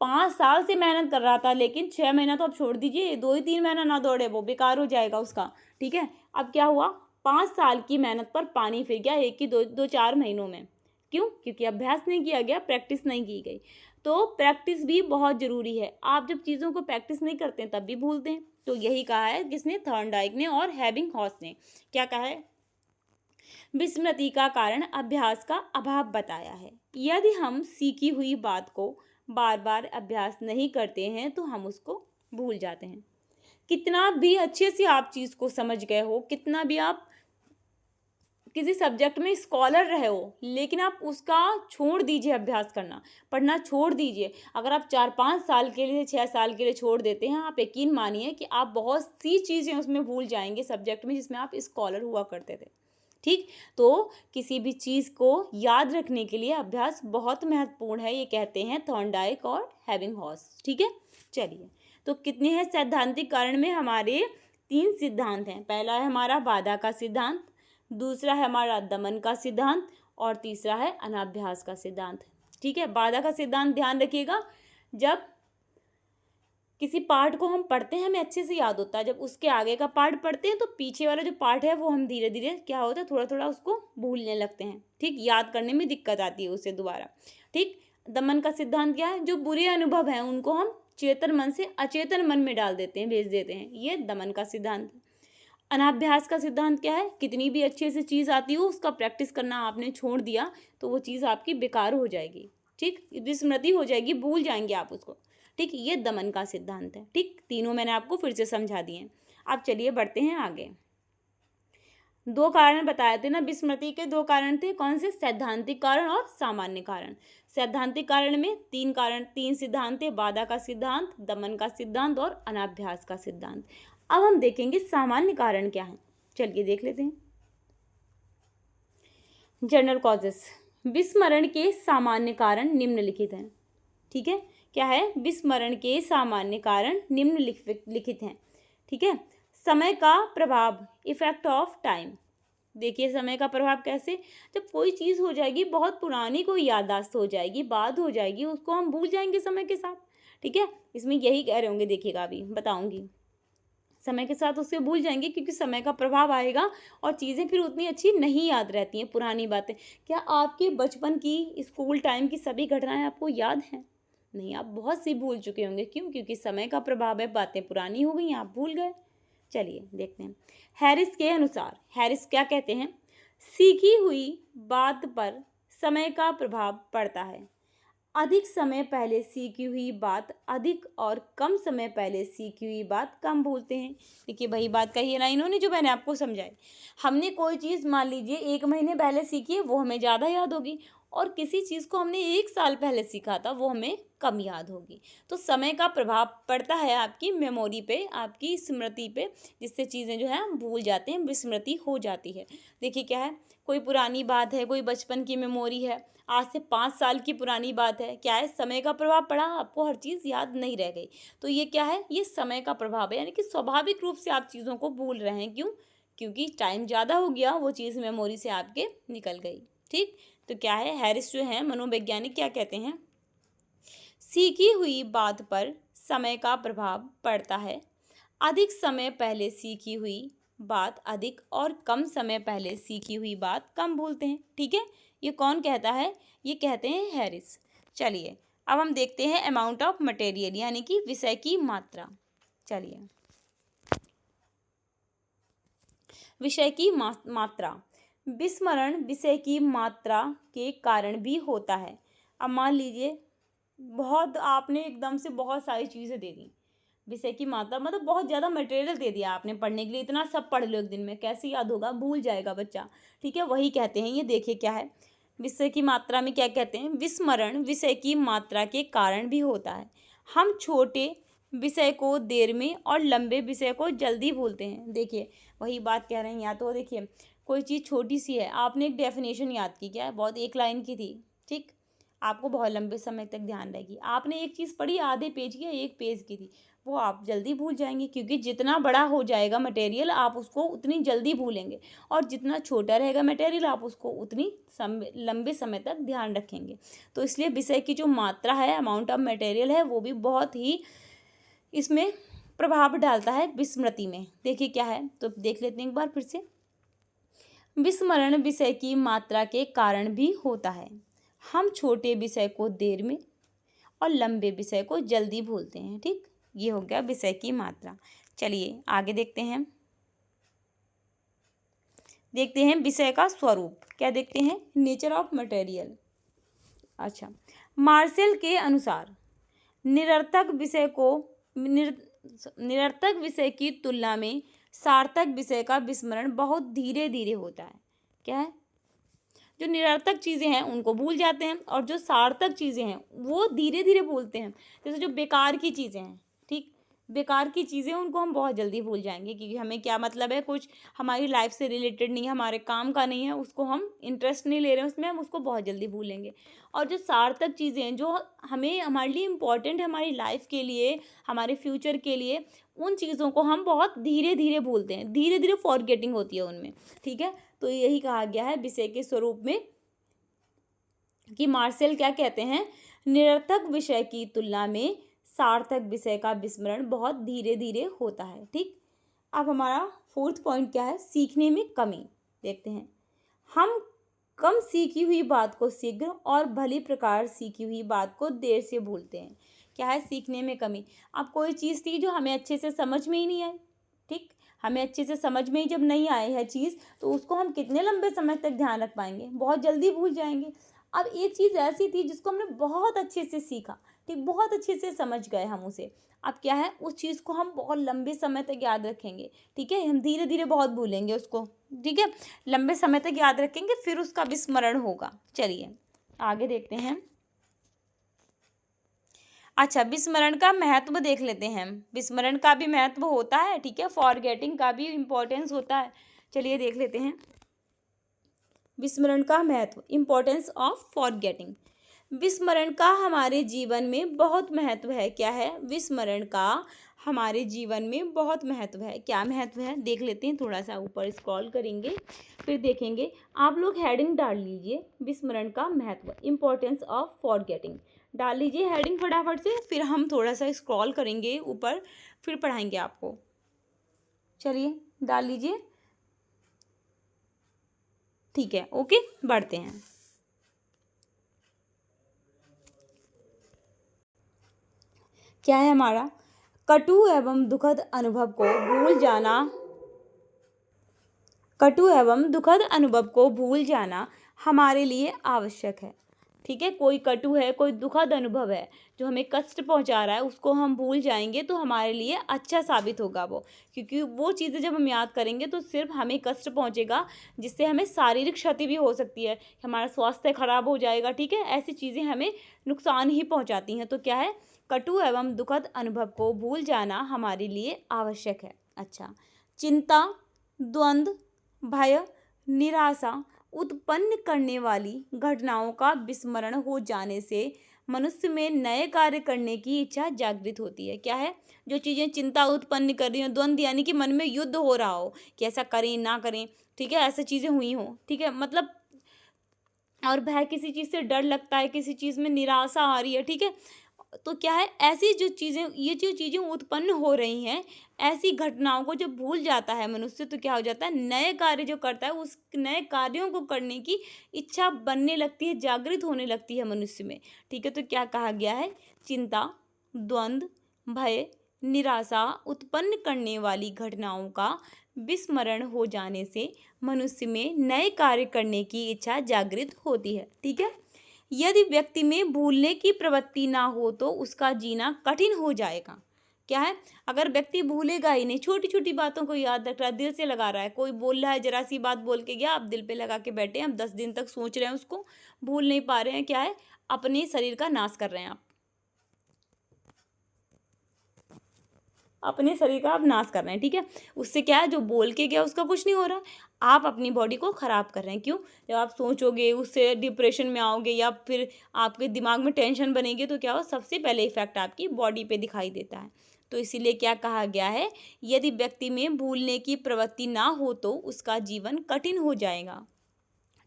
5 साल से मेहनत कर रहा था लेकिन 6 महीना तो अब छोड़ दीजिए, 2 ही 3 महीना ना दौड़े वो बेकार हो जाएगा उसका। ठीक है, अब क्या हुआ, 5 साल की मेहनत पर पानी फिर गया एक ही 2-4 महीनों में। क्यों, क्योंकि अभ्यास नहीं किया गया, प्रैक्टिस नहीं की गई। तो प्रैक्टिस भी बहुत ज़रूरी है। आप जब चीज़ों को प्रैक्टिस नहीं करते हैं तब भी भूलते हैं। तो यही कहा है किसने, थॉर्नडाइक ने और हेबिंगहॉस ने। क्या कहा है, विस्मृति का कारण अभ्यास का अभाव बताया है। यदि हम सीखी हुई बात को बार बार अभ्यास नहीं करते हैं तो हम उसको भूल जाते हैं। कितना भी अच्छे से आप चीज़ को समझ गए हो, कितना भी आप किसी सब्जेक्ट में स्कॉलर रहे हो, लेकिन आप उसका छोड़ दीजिए, अभ्यास करना, पढ़ना छोड़ दीजिए। अगर आप 4-5 साल के लिए, 6 साल के लिए छोड़ देते हैं, आप यकीन मानिए कि आप बहुत सी चीज़ें उसमें भूल जाएंगे सब्जेक्ट में जिसमें आप स्कॉलर हुआ करते थे। ठीक, तो किसी भी चीज़ को याद रखने के लिए अभ्यास बहुत महत्वपूर्ण है, ये कहते हैं थॉर्नडाइक और हेबिंगहॉस। ठीक है, चलिए, तो कितने हैं सैद्धांतिक कारण में, हमारे 3 सिद्धांत हैं। पहला है हमारा बाधा का सिद्धांत, दूसरा है हमारा दमन का सिद्धांत और तीसरा है अनाभ्यास का सिद्धांत। ठीक है, बाधा का सिद्धांत ध्यान रखिएगा, जब किसी पार्ट को हम पढ़ते हैं हमें अच्छे से याद होता है, जब उसके आगे का पार्ट पढ़ते हैं तो पीछे वाला जो पार्ट है वो हम धीरे धीरे क्या होता है, थोड़ा थोड़ा उसको भूलने लगते हैं। ठीक, याद करने में दिक्कत आती है उसे दोबारा। ठीक, दमन का सिद्धांत क्या है, जो बुरे अनुभव हैं उनको हम चेतन मन से अचेतन मन में डाल देते हैं, भेज देते हैं, ये दमन का सिद्धांत। अनाभ्यास का सिद्धांत क्या है, कितनी भी अच्छे से चीज़ आती हो उसका प्रैक्टिस करना आपने छोड़ दिया तो वो चीज़ आपकी बेकार हो जाएगी। ठीक, विस्मृति हो जाएगी, भूल जाएंगे आप उसको। ठीक, ये दमन का सिद्धांत है। ठीक, तीनों मैंने आपको फिर से समझा दिए। अब चलिए बढ़ते हैं आगे। 2 कारण बताए थे ना, विस्मृति के 2 कारण थे, कौन से, सैद्धांतिक कारण और सामान्य कारण। सैद्धांतिक कारण में 3 सिद्धांत थे, बाधा का सिद्धांत, दमन का सिद्धांत और अनाभ्यास का सिद्धांत। अब हम देखेंगे सामान्य कारण क्या है, चलिए देख लेते हैं। जनरल कॉजेस, विस्मरण के सामान्य कारण निम्नलिखित हैं। ठीक है, क्या है, विस्मरण के सामान्य कारण निम्नलिखित हैं। ठीक है, समय का प्रभाव, इफेक्ट ऑफ टाइम। देखिए समय का प्रभाव कैसे, जब कोई चीज़ हो जाएगी बहुत पुरानी, कोई याददाश्त हो जाएगी, बात हो जाएगी, उसको हम भूल जाएंगे समय के साथ। ठीक है, इसमें यही कह रहे होंगे, देखिएगा अभी बताऊंगी। समय के साथ उसे भूल जाएंगे, क्योंकि समय का प्रभाव आएगा और चीज़ें फिर उतनी अच्छी नहीं याद रहती हैं, पुरानी बातें। क्या आपके बचपन की, स्कूल टाइम की सभी घटनाएं आपको याद हैं? नहीं, आप बहुत सी भूल चुके होंगे। क्यों? क्योंकि समय का प्रभाव है, बातें पुरानी हो गई, आप भूल गए। चलिए देखते हैं। हैरिस के अनुसार, हैरिस क्या कहते हैं? सीखी हुई बात पर समय का प्रभाव पड़ता है। अधिक समय पहले सीखी हुई बात अधिक और कम समय पहले सीखी हुई बात कम भूलते हैं। देखिए वही बात कही है ना इन्होंने, जो मैंने आपको समझाई। हमने कोई चीज़ मान लीजिए 1 महीने पहले सीखी है, वो हमें ज़्यादा याद होगी, और किसी चीज़ को हमने 1 साल पहले सीखा था, वो हमें कम याद होगी। तो समय का प्रभाव पड़ता है आपकी मेमोरी पे, आपकी स्मृति पे, जिससे चीज़ें जो है हम भूल जाते हैं, विस्मृति हो जाती है। देखिए क्या है, कोई पुरानी बात है, कोई बचपन की मेमोरी है, आज से 5 साल की पुरानी बात है, क्या है, समय का प्रभाव पड़ा, आपको हर चीज़ याद नहीं रह गई। तो ये क्या है, ये समय का प्रभाव है, यानी कि स्वाभाविक रूप से आप चीज़ों को भूल रहे हैं। क्यों? क्योंकि टाइम ज़्यादा हो गया, वो चीज़ मेमोरी से आपके निकल गई। ठीक, तो क्या है, हैरिस जो है मनोवैज्ञानिक, क्या कहते हैं? सीखी हुई बात पर समय का प्रभाव पड़ता है। अधिक समय पहले सीखी हुई बात अधिक और कम समय पहले सीखी हुई बात कम भूलते हैं। ठीक है, ये कौन कहता है? ये कहते हैं हैरिस। चलिए अब हम देखते हैं अमाउंट ऑफ मटेरियल, यानी कि विषय की मात्रा। चलिए, विषय की मात्रा। विस्मरण विषय की मात्रा के कारण भी होता है। अब मान लीजिए बहुत आपने एकदम से बहुत सारी चीज़ें दे दी, विषय की मात्रा मतलब बहुत ज़्यादा मटेरियल दे दिया आपने पढ़ने के लिए, इतना सब पढ़ लो एक दिन में, कैसे याद होगा, भूल जाएगा बच्चा। ठीक है, वही कहते हैं ये। देखिए क्या है, विषय की मात्रा में क्या कहते हैं? विस्मरण विषय की मात्रा के कारण भी होता है। हम छोटे विषय को देर में और लंबे विषय को जल्दी भूलते हैं। देखिए वही बात कह रहे हैं, या तो देखिए कोई चीज़ छोटी सी है, आपने एक डेफिनेशन याद की, क्या है, बहुत 1 लाइन की थी, ठीक, आपको बहुत लंबे समय तक ध्यान रहेगी। आपने एक चीज़ पढ़ी आधे पेज की या 1 पेज की थी, वो आप जल्दी भूल जाएंगे, क्योंकि जितना बड़ा हो जाएगा मटेरियल आप उसको उतनी जल्दी भूलेंगे, और जितना छोटा रहेगा मटेरियल आप उसको उतनी लंबे समय तक ध्यान रखेंगे। तो इसलिए विषय की जो मात्रा है, अमाउंट ऑफ मटेरियल है, वो भी बहुत ही इसमें प्रभाव डालता है विस्मृति में। देखिए क्या है, तो देख लेते हैं एक बार फिर से। विस्मरण विषय की मात्रा के कारण भी होता है। हम छोटे विषय को देर में और लंबे विषय को जल्दी भूलते हैं। ठीक, ये हो गया विषय की मात्रा। चलिए आगे देखते हैं। विषय का स्वरूप। क्या देखते हैं? Nature of material. अच्छा, मार्शल के अनुसार निरर्थक विषय की तुलना में सार्थक विषय का विस्मरण बहुत धीरे धीरे होता है। क्या है? जो निरर्थक चीज़ें हैं उनको भूल जाते हैं, और जो सार्थक चीज़ें हैं वो धीरे धीरे भूलते हैं। जैसे जो बेकार की चीज़ें हैं, ठीक, बेकार की चीज़ें उनको हम बहुत जल्दी भूल जाएंगे, क्योंकि हमें क्या मतलब है, कुछ हमारी लाइफ से रिलेटेड नहीं है, हमारे काम का नहीं है, उसको हम इंटरेस्ट नहीं ले रहे हैं उसमें, हम उसको बहुत जल्दी भूलेंगे। और जो सार्थक चीज़ें हैं, जो हमें हमारे लिए इम्पॉर्टेंट है, हमारी लाइफ के लिए, हमारे फ्यूचर के लिए, उन चीज़ों को हम बहुत धीरे धीरे भूलते हैं, धीरे धीरे फॉरगेटिंग होती है उनमें। ठीक है, तो यही कहा गया है विषय के स्वरूप में कि मार्शल क्या कहते हैं, निरर्थक विषय की तुलना में सार्थक विषय का विस्मरण बहुत धीरे धीरे होता है। ठीक, अब हमारा 4th पॉइंट क्या है, सीखने में कमी। देखते हैं, हम कम सीखी हुई बात को शीघ्र और भली प्रकार सीखी हुई बात को देर से भूलते हैं। क्या है? सीखने में कमी। अब कोई चीज़ थी जो हमें अच्छे से समझ में ही नहीं आई, ठीक, हमें अच्छे से समझ में ही जब नहीं आई है चीज़, तो उसको हम कितने लंबे समय तक ध्यान रख पाएंगे? बहुत जल्दी भूल जाएंगे। अब एक चीज़ ऐसी थी जिसको हमने बहुत अच्छे से सीखा, ठीक, बहुत अच्छे से समझ गए हम उसे, अब क्या है, उस चीज़ को हम बहुत लंबे समय तक याद रखेंगे। ठीक है, हम धीरे धीरे बहुत भूलेंगे उसको। ठीक है, लंबे समय तक याद रखेंगे, फिर उसका विस्मरण होगा। चलिए आगे देखते हैं। अच्छा, विस्मरण का महत्व देख लेते हैं। विस्मरण का भी महत्व होता है, ठीक है, फॉरगेटिंग का भी इम्पोर्टेंस होता है। चलिए देख लेते हैं विस्मरण का महत्व, इम्पोर्टेंस ऑफ फॉरगेटिंग। विस्मरण का हमारे जीवन में बहुत महत्व है। क्या है? विस्मरण का हमारे जीवन में बहुत महत्व है। क्या महत्व है देख लेते हैं, थोड़ा सा ऊपर स्क्रॉल करेंगे फिर देखेंगे। आप लोग हेडिंग डाल लीजिए, विस्मरण का महत्व, इम्पोर्टेंस ऑफ फॉरगेटिंग डाल लीजिए हेडिंग फटाफट से, फिर हम थोड़ा सा स्क्रॉल करेंगे ऊपर, फिर पढ़ाएंगे आपको। चलिए डाल लीजिए। ठीक है, ओके, बढ़ते हैं। क्या है हमारा? कटु एवं दुखद अनुभव को भूल जाना, कटु एवं दुखद अनुभव को भूल जाना हमारे लिए आवश्यक है। ठीक है, कोई कटु है, कोई दुखद अनुभव है जो हमें कष्ट पहुंचा रहा है, उसको हम भूल जाएंगे तो हमारे लिए अच्छा साबित होगा वो, क्योंकि वो चीज़ें जब हम याद करेंगे तो सिर्फ हमें कष्ट पहुंचेगा, जिससे हमें शारीरिक क्षति भी हो सकती है, हमारा स्वास्थ्य खराब हो जाएगा। ठीक है, ऐसी चीज़ें हमें नुकसान ही पहुंचाती हैं। तो क्या है? कटु एवं दुखद अनुभव को भूल जाना हमारे लिए आवश्यक है। अच्छा, चिंता, द्वंद्व, भय, निराशा उत्पन्न करने वाली घटनाओं का विस्मरण हो जाने से मनुष्य में नए कार्य करने की इच्छा जागृत होती है। क्या है? जो चीज़ें चिंता उत्पन्न कर रही हो, द्वंद्व यानी कि मन में युद्ध हो रहा हो कि ऐसा करें ना करें, ठीक है, ऐसी चीज़ें हुई हो, ठीक है, मतलब, और भय, किसी चीज़ से डर लगता है, किसी चीज़ में निराशा आ रही है, ठीक है, तो क्या है, ऐसी जो चीज़ें, ये जो चीज़ें उत्पन्न हो रही हैं, ऐसी घटनाओं को जब भूल जाता है मनुष्य, तो क्या हो जाता है, नए कार्य जो करता है उस नए कार्यों को करने की इच्छा बनने लगती है, जागृत होने लगती है मनुष्य में। ठीक है, तो क्या कहा गया है? चिंता, द्वंद्व, भय, निराशा उत्पन्न करने वाली घटनाओं का विस्मरण हो जाने से मनुष्य में नए कार्य करने की इच्छा जागृत होती है। ठीक है, यदि व्यक्ति में भूलने की प्रवृत्ति ना हो तो उसका जीना कठिन हो जाएगा। क्या है? अगर व्यक्ति भूलेगा ही नहीं, छोटी छोटी बातों को याद रख रहा है, दिल से लगा रहा है, कोई बोल रहा है, जरा सी बात बोल के गया, आप दिल पे लगा के बैठे हैं, आप 10 दिन तक सोच रहे हैं, उसको भूल नहीं पा रहे हैं, क्या है? अपने शरीर का नाश कर रहे हैं आप, अपने शरीर का आप नाश कर रहे हैं। ठीक है, उससे क्या है, जो बोल के गया उसका कुछ नहीं हो रहा, आप अपनी बॉडी को खराब कर रहे हैं। क्यों? जब आप सोचोगे, उससे डिप्रेशन में आओगे, या फिर आपके दिमाग में टेंशन बनेगी, तो क्या हो, सबसे पहले इफेक्ट आपकी बॉडी पे दिखाई देता है। तो इसीलिए क्या कहा गया है? यदि व्यक्ति में भूलने की प्रवृत्ति ना हो तो उसका जीवन कठिन हो जाएगा।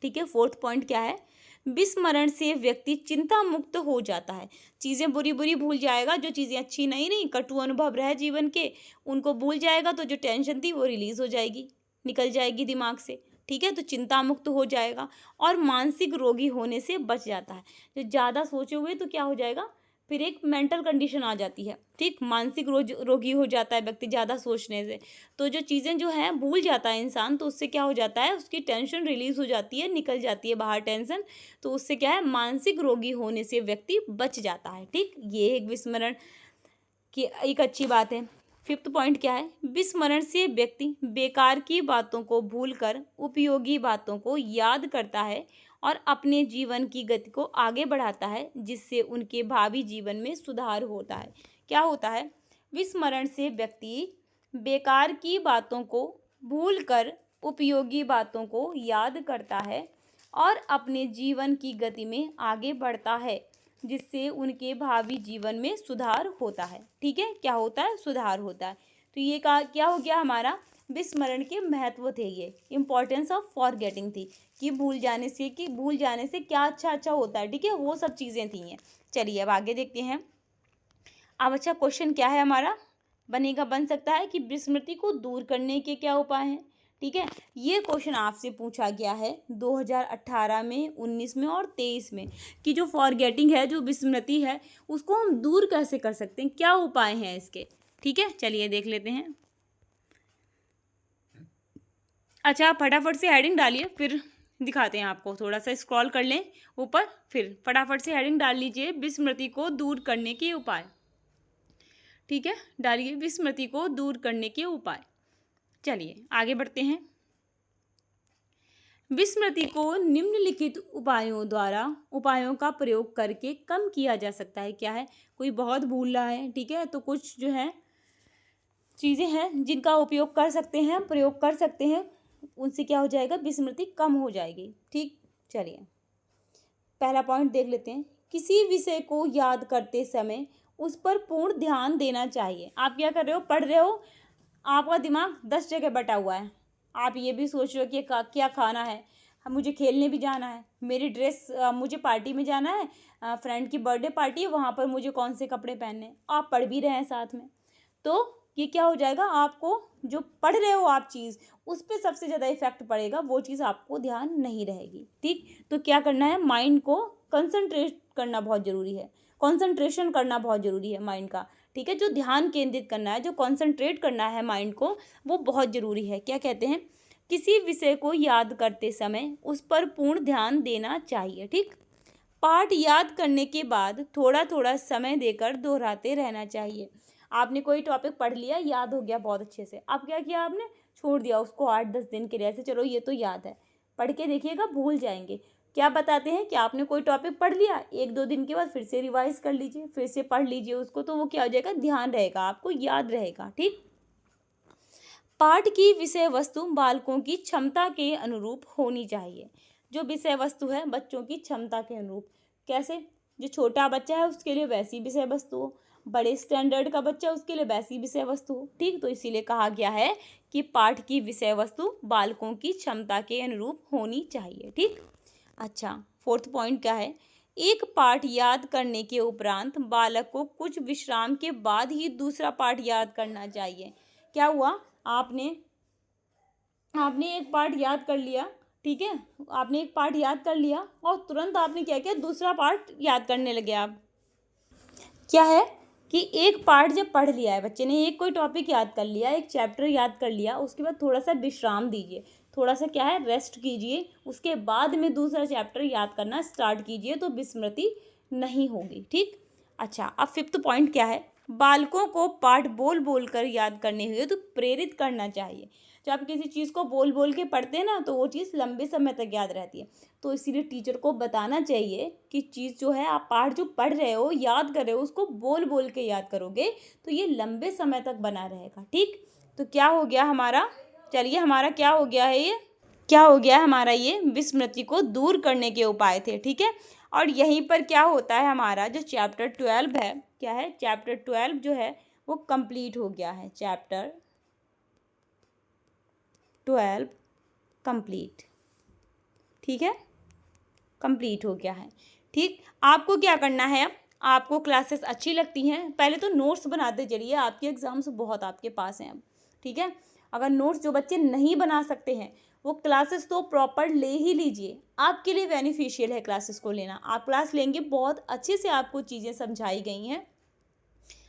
ठीक है, फोर्थ पॉइंट क्या है? विस्मरण से व्यक्ति चिंता मुक्त हो जाता है। चीज़ें बुरी बुरी भूल जाएगा, जो चीज़ें अच्छी नहीं कटु अनुभव रहे जीवन के, उनको भूल जाएगा, तो जो टेंशन थी वो रिलीज हो जाएगी, निकल जाएगी दिमाग से। ठीक है, तो चिंता मुक्त हो जाएगा और मानसिक रोगी होने से बच जाता है। जो ज़्यादा सोचोगे तो क्या हो जाएगा, फिर एक मेंटल कंडीशन आ जाती है। ठीक, मानसिक रोगी हो जाता है व्यक्ति ज़्यादा सोचने से। तो जो चीज़ें जो हैं भूल जाता है इंसान, तो उससे क्या हो जाता है, उसकी टेंशन रिलीज हो जाती है, निकल जाती है बाहर टेंशन, तो उससे क्या है, मानसिक रोगी होने से व्यक्ति बच जाता है। ठीक, ये एक विस्मरण की एक अच्छी बात है। फिफ्थ पॉइंट क्या है? विस्मरण से व्यक्ति बेकार की बातों को भूलकर उपयोगी बातों को याद करता है और अपने जीवन की गति को आगे बढ़ाता है, जिससे उनके भावी जीवन में सुधार होता है। क्या होता है? विस्मरण से व्यक्ति बेकार की बातों को भूलकर उपयोगी बातों को याद करता है और अपने जीवन की गति में आगे बढ़ता है, जिससे उनके भावी जीवन में सुधार होता है। ठीक है, क्या होता है? सुधार होता है। तो ये क्या हो गया हमारा? विस्मरण के महत्व थे, ये इंपॉर्टेंस ऑफ फॉरगेटिंग थी, कि भूल जाने से क्या अच्छा अच्छा होता है। ठीक है, वो सब चीज़ें थी हैं। चलिए अब आगे देखते हैं। अब अच्छा, क्वेश्चन क्या है हमारा बन सकता है कि विस्मृति को दूर करने के क्या उपाय हैं। ठीक है, ये क्वेश्चन आपसे पूछा गया है 2018 में, 19 में और 23 में, कि जो फॉरगेटिंग है, जो विस्मृति है, उसको हम दूर कैसे कर सकते हैं, क्या उपाय हैं इसके। ठीक है, चलिए देख लेते हैं। अच्छा, फटाफट से हेडिंग डालिए, फिर दिखाते हैं आपको। थोड़ा सा स्क्रॉल कर लें ऊपर, फिर फटाफट से हेडिंग डाल लीजिए, विस्मृति को दूर करने के उपाय। ठीक है, डालिए विस्मृति को दूर करने के उपाय। चलिए आगे बढ़ते हैं। विस्मृति को निम्नलिखित उपायों का प्रयोग करके कम किया जा सकता है। क्या है? कोई बहुत भूल रहा है, ठीक है, तो कुछ जो है चीज़ें हैं जिनका उपयोग कर सकते हैं, प्रयोग कर सकते हैं, उनसे क्या हो जाएगा, विस्मृति कम हो जाएगी। ठीक, चलिए पहला पॉइंट देख लेते हैं। किसी विषय को याद करते समय उस पर पूर्ण ध्यान देना चाहिए। आप क्या कर रहे हो, पढ़ रहे हो, आपका दिमाग 10 जगह बटा हुआ है, आप ये भी सोच रहे हो कि क्या खाना है, मुझे खेलने भी जाना है, मेरी ड्रेस, मुझे पार्टी में जाना है, फ्रेंड की बर्थडे पार्टी है, वहाँ पर मुझे कौन से कपड़े पहनने हैं, आप पढ़ भी रहे हैं साथ में। तो ये क्या हो जाएगा, आपको जो पढ़ रहे हो आप चीज़ उस पर सबसे ज़्यादा इफेक्ट पड़ेगा, वो चीज़ आपको ध्यान नहीं रहेगी। ठीक, तो क्या करना है, माइंड को कंसंट्रेट करना बहुत ज़रूरी है, कंसंट्रेशन करना बहुत ज़रूरी है माइंड का। ठीक है, जो ध्यान केंद्रित करना है, जो कंसंट्रेट करना है माइंड को, वो बहुत ज़रूरी है। क्या कहते हैं, किसी विषय को याद करते समय उस पर पूर्ण ध्यान देना चाहिए। ठीक, पाठ याद करने के बाद थोड़ा थोड़ा समय देकर दोहराते रहना चाहिए। आपने कोई टॉपिक पढ़ लिया, याद हो गया बहुत अच्छे से, अब क्या किया आपने, छोड़ दिया उसको 8-10 दिन के लिए, ऐसे चलो ये तो याद है, पढ़ के देखिएगा भूल जाएंगे। क्या बताते हैं कि आपने कोई टॉपिक पढ़ लिया, 1-2 दिन के बाद फिर से रिवाइज कर लीजिए, फिर से पढ़ लीजिए उसको, तो वो क्या हो जाएगा, ध्यान रहेगा, आपको याद रहेगा। ठीक, पाठ की विषय वस्तु बालकों की क्षमता के अनुरूप होनी चाहिए। जो विषय वस्तु है बच्चों की क्षमता के अनुरूप, कैसे, जो छोटा बच्चा है उसके लिए वैसी विषय वस्तु हो, बड़े स्टैंडर्ड का बच्चा उसके लिए वैसी विषय वस्तु हो। ठीक, तो इसीलिए कहा गया है कि पाठ की विषय वस्तु बालकों की क्षमता के अनुरूप होनी चाहिए। ठीक, अच्छा, 4th पॉइंट क्या है, एक पाठ याद करने के उपरांत बालक को कुछ विश्राम के बाद ही दूसरा पाठ याद करना चाहिए। क्या हुआ, आपने आपने एक पार्ट याद कर लिया, ठीक है, आपने एक पार्ट याद कर लिया और तुरंत आपने क्या किया, दूसरा पार्ट याद करने लगे आप। क्या है कि एक पार्ट जब पढ़ लिया है बच्चे ने, एक कोई टॉपिक याद कर लिया, एक चैप्टर याद कर लिया, उसके बाद थोड़ा सा विश्राम दीजिए, थोड़ा सा क्या है, रेस्ट कीजिए, उसके बाद में दूसरा चैप्टर याद करना स्टार्ट कीजिए, तो विस्मृति नहीं होगी। ठीक, अच्छा, अब 5th पॉइंट क्या है, बालकों को पाठ बोल बोल कर याद करने हुए तो प्रेरित करना चाहिए। जब आप किसी चीज़ को बोल बोल के पढ़ते हैं ना, तो वो चीज़ लंबे समय तक याद रहती है। तो इसीलिए टीचर को बताना चाहिए कि चीज़ जो है, आप पाठ जो पढ़ रहे हो, याद कर रहे हो, उसको बोल बोल के याद करोगे तो ये लंबे समय तक बना रहेगा। ठीक, तो क्या हो गया हमारा, चलिए हमारा क्या हो गया है, ये क्या हो गया हमारा, ये विस्मृति को दूर करने के उपाय थे। ठीक है, और यहीं पर क्या होता है, हमारा जो चैप्टर 12 है, क्या है, चैप्टर 12 जो है वो कंप्लीट हो गया है, चैप्टर 12 कंप्लीट। ठीक है, कंप्लीट हो गया है। ठीक, आपको क्या करना है, अब आपको क्लासेस अच्छी लगती हैं, पहले तो नोट्स बनाते चलिए, आपके एग्जाम्स बहुत आपके पास हैं अब। ठीक है, अगर नोट्स जो बच्चे नहीं बना सकते हैं वो क्लासेस तो प्रॉपर ले ही लीजिए, आपके लिए बेनिफिशियल है क्लासेस को लेना। आप क्लास लेंगे, बहुत अच्छे से आपको चीज़ें समझाई गई हैं।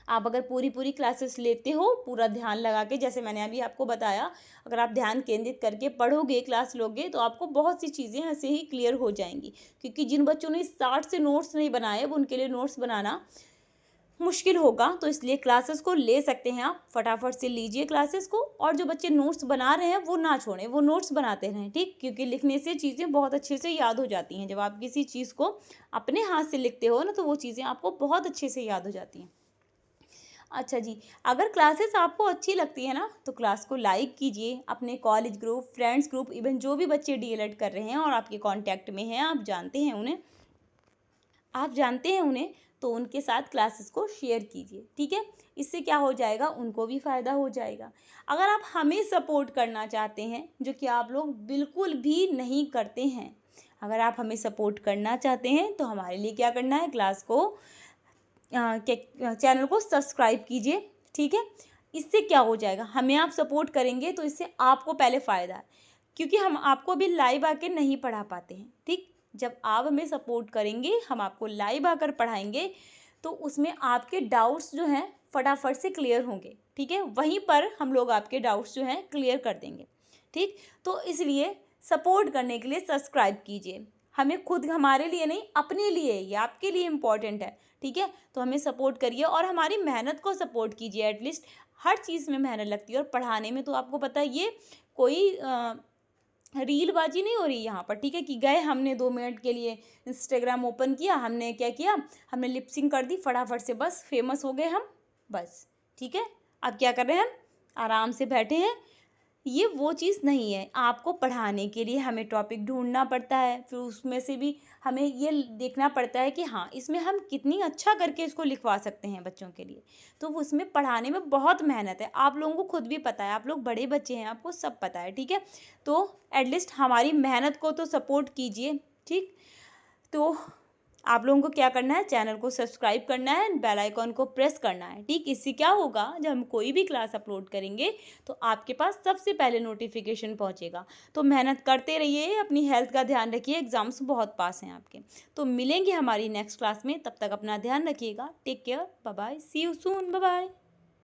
आप अगर पूरी क्लासेस लेते हो, पूरा ध्यान लगा के, जैसे मैंने अभी आपको बताया, अगर आप ध्यान केंद्रित करके पढ़ोगे, क्लास लोगे, तो आपको बहुत सी चीज़ें ऐसे ही क्लियर हो जाएंगी। क्योंकि जिन बच्चों ने स्टार्ट से नोट्स नहीं बनाए, अब उनके लिए नोट्स बनाना मुश्किल होगा, तो इसलिए क्लासेस को ले सकते हैं आप, फटाफट से लीजिए क्लासेस को। और जो बच्चे नोट्स बना रहे हैं वो ना छोड़ें, वो नोट्स बनाते रहें। ठीक, क्योंकि लिखने से चीज़ें बहुत अच्छे से याद हो जाती हैं। जब आप किसी चीज़ को अपने हाथ से लिखते हो ना, तो वो चीज़ें आपको बहुत अच्छे से याद हो जाती हैं। अच्छा जी, अगर क्लासेस आपको अच्छी लगती है ना, तो क्लास को लाइक कीजिए, अपने college group, friends group, even जो भी बच्चे डीएलएड कर रहे हैं और आपके कांटेक्ट में हैं, आप जानते हैं उन्हें, तो उनके साथ क्लासेस को शेयर कीजिए। ठीक है, इससे क्या हो जाएगा, उनको भी फ़ायदा हो जाएगा। अगर आप हमें सपोर्ट करना चाहते हैं, जो कि आप लोग बिल्कुल भी नहीं करते हैं, अगर आप हमें सपोर्ट करना चाहते हैं तो हमारे लिए क्या करना है, क्लास को चैनल को सब्सक्राइब कीजिए। ठीक है, इससे क्या हो जाएगा, हमें आप सपोर्ट करेंगे तो इससे आपको पहले फ़ायदा है, क्योंकि हम आपको भी लाइव आके नहीं पढ़ा पाते हैं। ठीक, जब आप हमें सपोर्ट करेंगे, हम आपको लाइव आकर पढ़ाएंगे, तो उसमें आपके डाउट्स जो हैं फटाफट से क्लियर होंगे। ठीक है, वहीं पर हम लोग आपके डाउट्स जो हैं क्लियर कर देंगे। ठीक, तो इसलिए सपोर्ट करने के लिए सब्सक्राइब कीजिए, हमें खुद, हमारे लिए नहीं, अपने लिए, ये आपके लिए इम्पॉर्टेंट है। ठीक है, तो हमें सपोर्ट करिए और हमारी मेहनत को सपोर्ट कीजिए। एटलीस्ट हर चीज़ में मेहनत लगती है, और पढ़ाने में तो आपको पता है, ये कोई रीलबाजी नहीं हो रही यहाँ पर। ठीक है, कि गए हमने 2 मिनट के लिए इंस्टाग्राम ओपन किया, हमने क्या किया, हमने लिपसिंग कर दी फटाफट से, बस फेमस हो गए हम, बस। ठीक है, अब क्या कर रहे हैं, हम आराम से बैठे हैं, ये वो चीज़ नहीं है। आपको पढ़ाने के लिए हमें टॉपिक ढूंढना पड़ता है, फिर उसमें से भी हमें ये देखना पड़ता है कि हाँ, इसमें हम कितनी अच्छा करके इसको लिखवा सकते हैं बच्चों के लिए। तो उसमें पढ़ाने में बहुत मेहनत है, आप लोगों को खुद भी पता है, आप लोग बड़े बच्चे हैं, आपको सब पता है। ठीक है, तो एटलीस्ट हमारी मेहनत को तो सपोर्ट कीजिए। ठीक, तो आप लोगों को क्या करना है, चैनल को सब्सक्राइब करना है, बेल आइकॉन को प्रेस करना है। ठीक, इससे क्या होगा, जब हम कोई भी क्लास अपलोड करेंगे तो आपके पास सबसे पहले नोटिफिकेशन पहुंचेगा। तो मेहनत करते रहिए, अपनी हेल्थ का ध्यान रखिए, एग्जाम्स बहुत पास हैं आपके। तो मिलेंगे हमारी नेक्स्ट क्लास में, तब तक अपना ध्यान रखिएगा। Take care, bye bye, see you soon, bye bye.